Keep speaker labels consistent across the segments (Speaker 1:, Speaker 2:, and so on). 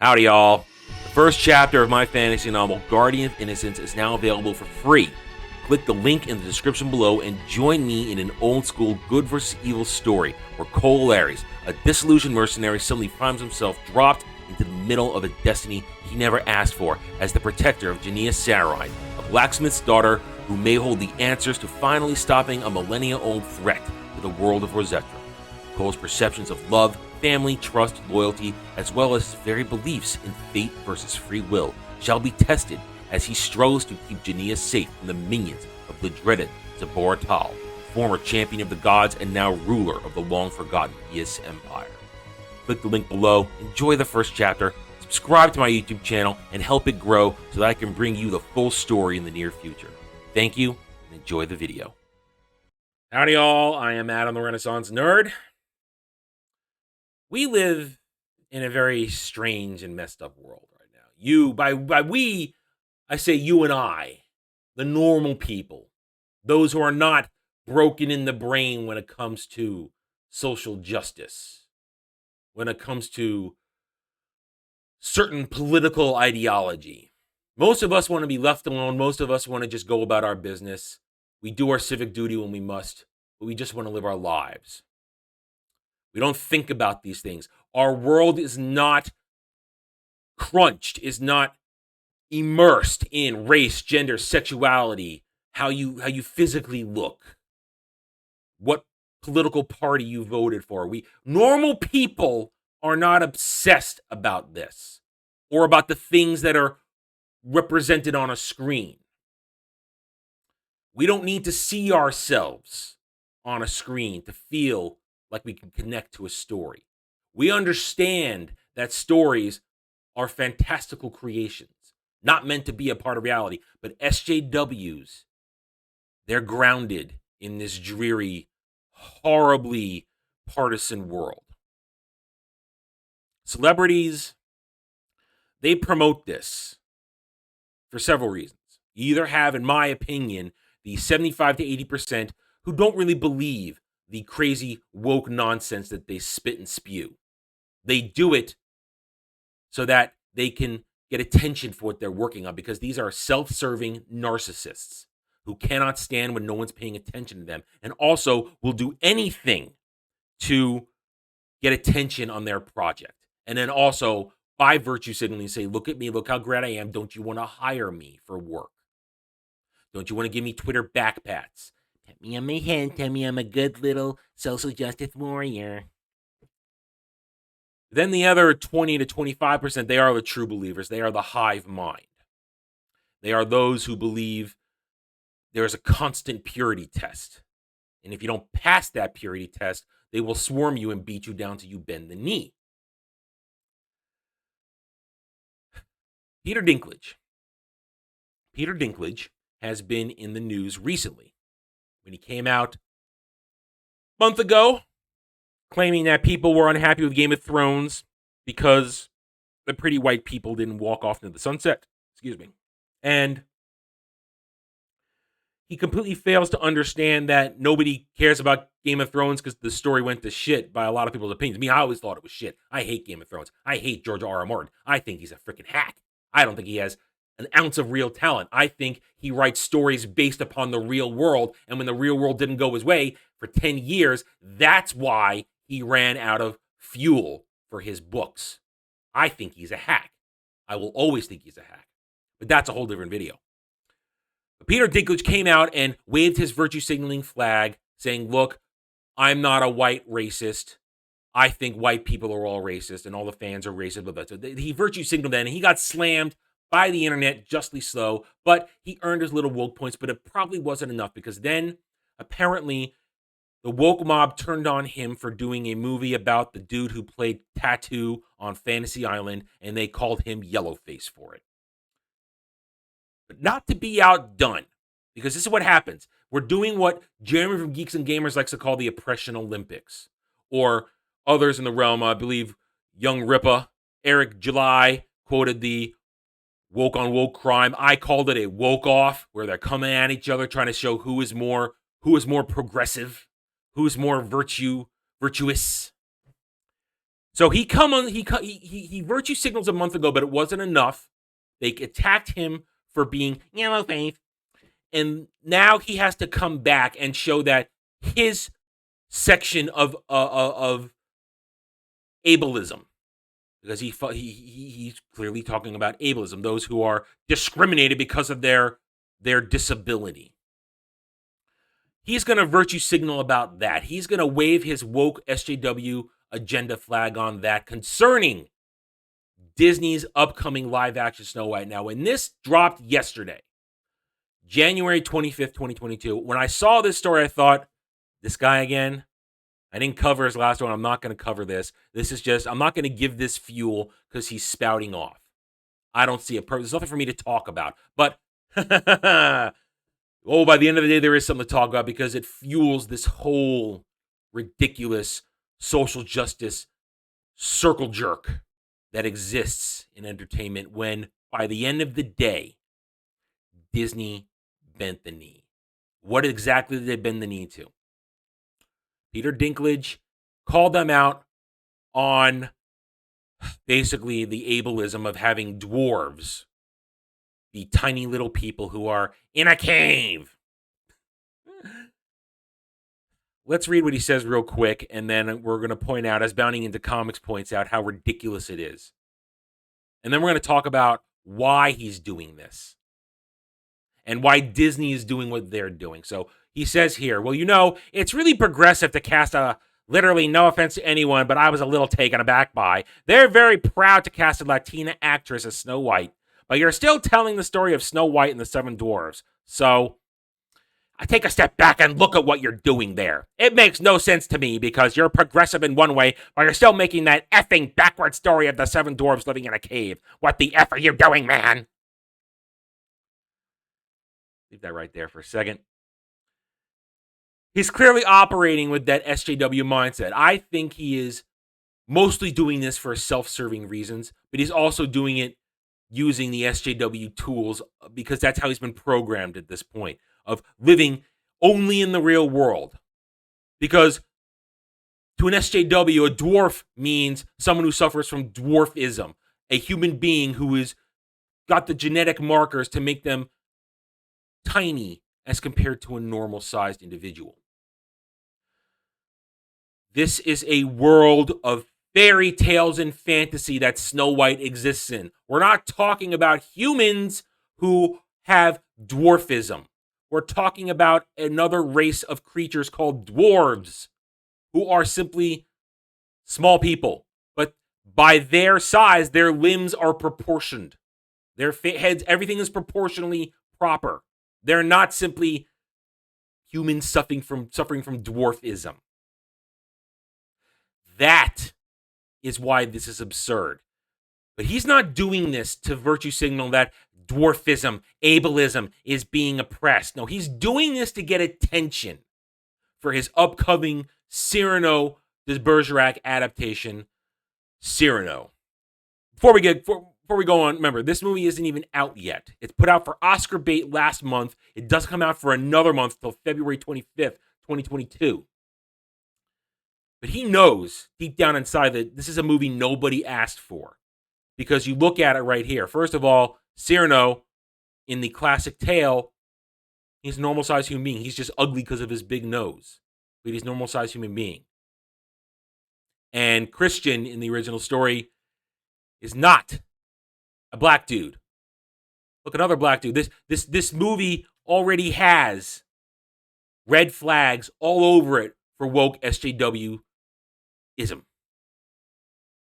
Speaker 1: Howdy, y'all. The first chapter of my fantasy novel, Guardian of Innocence, is now available for free. Click the link in the description below and join me in an old-school good versus evil story where Cole Larys, a disillusioned mercenary, suddenly finds himself dropped into the middle of a destiny he never asked for as the protector of Jania Sarine, a blacksmith's daughter who may hold the answers to finally stopping a millennia-old threat to the world of Rosetta. Cole's perceptions of love, family, trust, loyalty, as well as his very beliefs in fate versus free will shall be tested as he struggles to keep Jania safe from the minions of the dreaded Zabor Tal, former champion of the gods and now ruler of the long-forgotten Yis Empire. Click the link below, enjoy the first chapter, subscribe to my YouTube channel, and help it grow so that I can bring you the full story in the near future. Thank you, and enjoy the video. Howdy, y'all. I am Adam the Renaissance Nerd. We live in a very strange and messed up world right now. By we, I say you and I, the normal people, those who are not broken in the brain when it comes to social justice, when it comes to certain political ideology. Most of us want to be left alone. Most of us want to just go about our business. We do our civic duty when we must, but we just want to live our lives. We don't think about these things. Our world is not crunched, is not immersed in race, gender, sexuality, how you physically look, what political party you voted for. We normal people are not obsessed about this or about the things that are represented on a screen. We don't need to see ourselves on a screen to feel like we can connect to a story. We understand that stories are fantastical creations, not meant to be a part of reality, but SJWs, they're grounded in this dreary, horribly partisan world. Celebrities, they promote this for several reasons. You either have, in my opinion, the 75 to 80% who don't really believe the crazy woke nonsense that they spit and spew. They do it so that they can get attention for what they're working on, because these are self-serving narcissists who cannot stand when no one's paying attention to them, and also will do anything to get attention on their project. And then also, by virtue signaling, say, look at me, look how great I am. Don't you want to hire me for work? Don't you want to give me Twitter backpats? Tap me on my head, tell me I'm a good little social justice warrior. Then the other 20 to 25%, they are the true believers. They are the hive mind. They are those who believe there's a constant purity test. And if you don't pass that purity test, they will swarm you and beat you down till you bend the knee. Peter Dinklage. Peter Dinklage has been in the news recently when he came out a month ago claiming that people were unhappy with Game of Thrones because the pretty white people didn't walk off into the sunset. Excuse me. And he completely fails to understand that nobody cares about Game of Thrones because the story went to shit by a lot of people's opinions. I always thought it was shit. I hate Game of Thrones. I hate George R.R. Martin. I think he's a freaking hack. I don't think he has an ounce of real talent. I think he writes stories based upon the real world, and when the real world didn't go his way for 10 years, that's why he ran out of fuel for his books. I think he's a hack. I will always think he's a hack. But that's a whole different video. But Peter Dinklage came out and waved his virtue signaling flag, saying, look, I'm not a white racist. I think white people are all racist and all the fans are racist. Blah, blah, blah. So he virtue signaled then, and he got slammed by the internet, justly so, but he earned his little woke points, but it probably wasn't enough, because then apparently the woke mob turned on him for doing a movie about the dude who played Tattoo on Fantasy Island, and they called him Yellowface for it. But not to be outdone, because this is what happens. We're doing what Jeremy from Geeks and Gamers likes to call the Oppression Olympics, or others in the realm. I believe Young Ripa, Eric July quoted the woke on woke crime. I called it a woke off, where they're coming at each other trying to show who is more progressive, who is more virtuous. So he virtue signals a month ago, but it wasn't enough. They attacked him for being yellow face, and now he has to come back and show that his section of ableism, because he's clearly talking about ableism, those who are discriminated because of their disability. He's going to virtue signal about that. He's going to wave his woke SJW agenda flag on that concerning Disney's upcoming live-action Snow White. Now, when this dropped yesterday, January 25th, 2022, when I saw this story, I thought, this guy again? I didn't cover his last one. I'm not going to cover this. This is just, I'm not going to give this fuel because he's spouting off. I don't see a purpose. There's nothing for me to talk about. But, by the end of the day, there is something to talk about because it fuels this whole ridiculous social justice circle jerk that exists in entertainment when, by the end of the day, Disney bent the knee. What exactly did they bend the knee to? Peter Dinklage called them out on basically the ableism of having dwarves be tiny little people who are in a cave. Let's read what he says real quick, and then we're going to point out, as Bounding Into Comics points out, how ridiculous it is. And then we're going to talk about why he's doing this and why Disney is doing what they're doing. So he says here, well, it's really progressive to cast literally, no offense to anyone, but I was a little taken aback by. They're very proud to cast a Latina actress as Snow White, but you're still telling the story of Snow White and the Seven Dwarves. So I take a step back and look at what you're doing there. It makes no sense to me because you're progressive in one way, but you're still making that effing backward story of the Seven Dwarves living in a cave. What the F are you doing, man? Leave that right there for a second. He's clearly operating with that SJW mindset. I think he is mostly doing this for self-serving reasons, but he's also doing it using the SJW tools because that's how he's been programmed at this point, of living only in the real world. Because to an SJW, a dwarf means someone who suffers from dwarfism, a human being who has got the genetic markers to make them tiny as compared to a normal-sized individual. This is a world of fairy tales and fantasy that Snow White exists in. We're not talking about humans who have dwarfism. We're talking about another race of creatures called dwarves, who are simply small people. But by their size, their limbs are proportioned. Their heads, everything is proportionally proper. They're not simply humans suffering from dwarfism. That is why this is absurd. But he's not doing this to virtue signal that dwarfism, ableism is being oppressed. No, he's doing this to get attention for his upcoming Cyrano de Bergerac adaptation, Cyrano. Before we go on, remember, this movie isn't even out yet. It's put out for Oscar bait last month. It doesn't come out for another month till February 25th, 2022. But he knows deep down inside that this is a movie nobody asked for. Because you look at it right here. First of all, Cyrano, in the classic tale, he's a normal-sized human being. He's just ugly because of his big nose. But he's a normal-sized human being. And Christian, in the original story, is not a black dude. Look, another black dude. This movie already has red flags all over it for woke SJW-ism.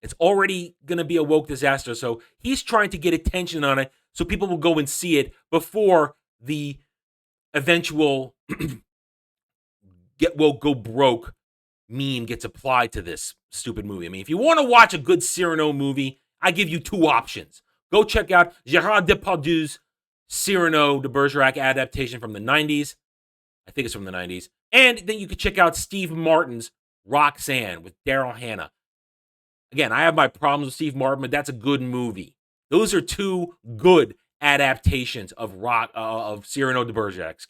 Speaker 1: It's already going to be a woke disaster. So he's trying to get attention on it so people will go and see it before the eventual get woke, go broke meme gets applied to this stupid movie. I mean, if you want to watch a good Cyrano movie, I give you two options. Go check out Gérard Depardieu's Cyrano de Bergerac adaptation from the 90s. I think it's from the 90s. And then you can check out Steve Martin's Roxanne with Daryl Hannah. Again, I have my problems with Steve Martin, but that's a good movie. Those are two good adaptations of Cyrano de Bergerac.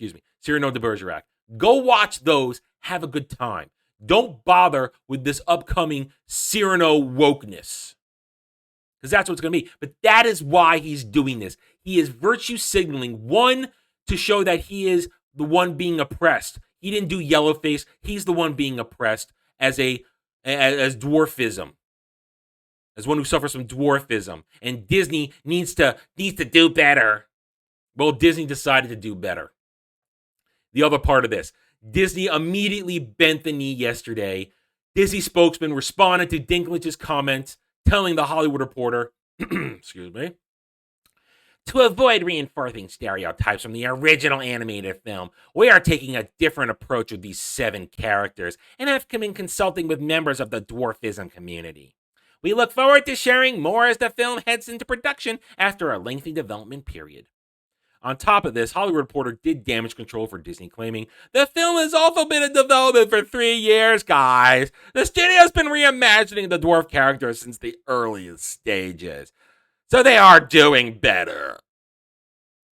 Speaker 1: Cyrano de Bergerac. Go watch those. Have a good time. Don't bother with this upcoming Cyrano wokeness. Because that's what it's going to be. But that is why he's doing this. He is virtue signaling, one, to show that he is the one being oppressed. He didn't do yellowface. He's the one being oppressed as dwarfism, as one who suffers from dwarfism. And Disney needs to do better. Well, Disney decided to do better. The other part of this, Disney immediately bent the knee yesterday. Disney spokesman responded to Dinklage's comments, telling the Hollywood Reporter, excuse me, to avoid reinforcing stereotypes from the original animated film, we are taking a different approach with these 7 characters and have been consulting with members of the dwarfism community. We look forward to sharing more as the film heads into production after a lengthy development period. On top of this, Hollywood Reporter did damage control for Disney, claiming, the film has also been in development for 3 years, guys. The studio's been reimagining the dwarf characters since the earliest stages. So they are doing better.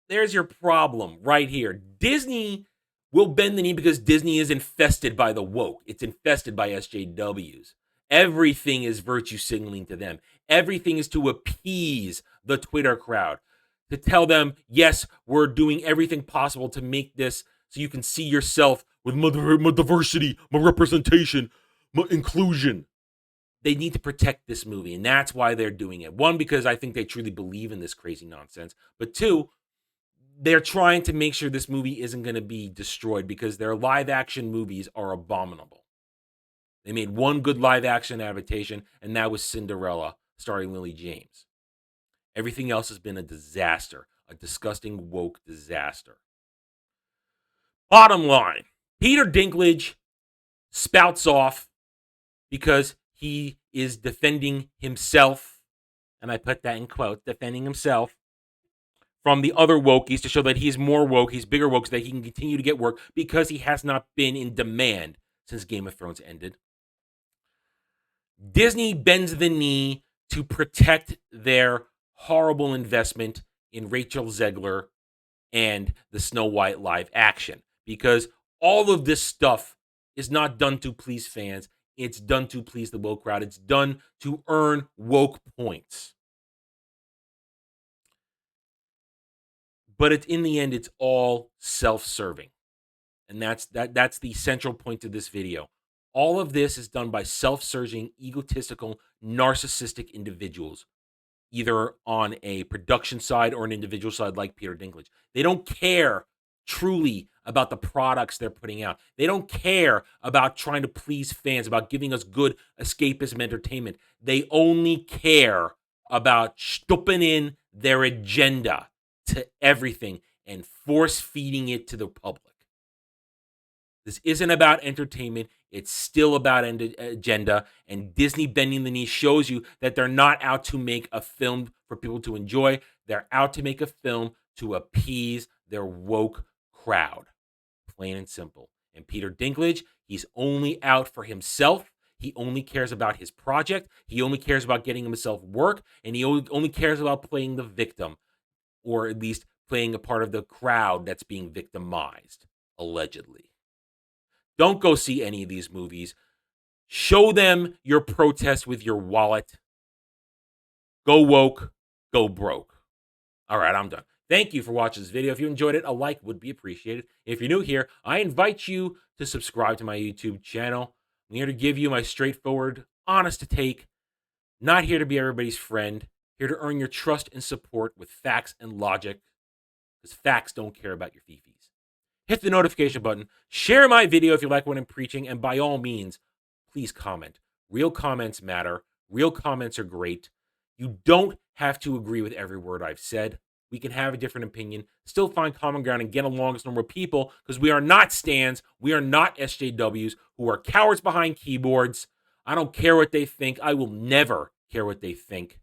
Speaker 1: There's your problem right here. Disney will bend the knee because Disney is infested by the woke. It's infested by SJWs. Everything is virtue signaling to them. Everything is to appease the Twitter crowd. To tell them, yes, we're doing everything possible to make this so you can see yourself with my diversity, my representation, my inclusion. They need to protect this movie, and that's why they're doing it. 1, because I think they truly believe in this crazy nonsense. But 2, they're trying to make sure this movie isn't going to be destroyed because their live-action movies are abominable. They made 1 good live-action adaptation, and that was Cinderella, starring Lily James. Everything else has been a disaster, a disgusting woke disaster. Bottom line, Peter Dinklage spouts off because he is defending himself, and I put that in quotes, defending himself from the other wokies to show that he's more woke, he's bigger woke, so that he can continue to get work because he has not been in demand since Game of Thrones ended. Disney bends the knee to protect their horrible investment in Rachel Zegler and the Snow White live action, because all of this stuff is not done to please fans. It's done to please the woke crowd. It's done to earn woke points. But in the end, it's all self-serving. And that's the central point of this video. All of this is done by self-serving, egotistical, narcissistic individuals, either on a production side or an individual side like Peter Dinklage. They don't care truly about the products they're putting out. They don't care about trying to please fans, about giving us good escapism entertainment. They only care about stopping in their agenda to everything and force feeding it to the public. This isn't about entertainment. It's still about agenda. And Disney bending the knee shows you that they're not out to make a film for people to enjoy. They're out to make a film to appease their woke crowd. Plain and simple. And Peter Dinklage, he's only out for himself. He only cares about his project. He only cares about getting himself work. And he only cares about playing the victim, or at least playing a part of the crowd that's being victimized, allegedly. Don't go see any of these movies. Show them your protest with your wallet. Go woke, go broke. All right, I'm done. Thank you for watching this video. If you enjoyed it, a like would be appreciated. If you're new here, I invite you to subscribe to my YouTube channel. I'm here to give you my straightforward, honest take. Not here to be everybody's friend. Here to earn your trust and support with facts and logic. Because facts don't care about your fifis. Hit the notification button. Share my video if you like what I'm preaching. And by all means, please comment. Real comments matter. Real comments are great. You don't have to agree with every word I've said. We can have a different opinion, still find common ground, and get along as normal people, because we are not stands. We are not SJWs who are cowards behind keyboards. I don't care what they think. I will never care what they think.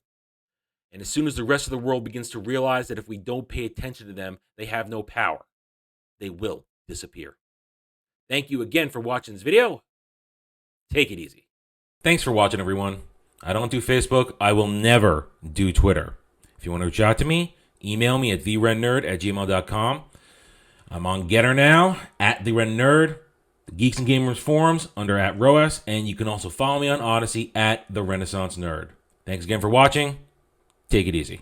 Speaker 1: And as soon as the rest of the world begins to realize that if we don't pay attention to them, they have no power, they will disappear. Thank you again for watching this video. Take it easy. Thanks for watching, everyone. I don't do Facebook. I will never do Twitter. If you want to reach out to me, email me at therenNerd@gmail.com. I'm on Getter now, @therenNerd. the Geeks and Gamers forums under @ROAS, and you can also follow me on Odyssey @TheRenaissanceNerd. Thanks again for watching. Take it easy.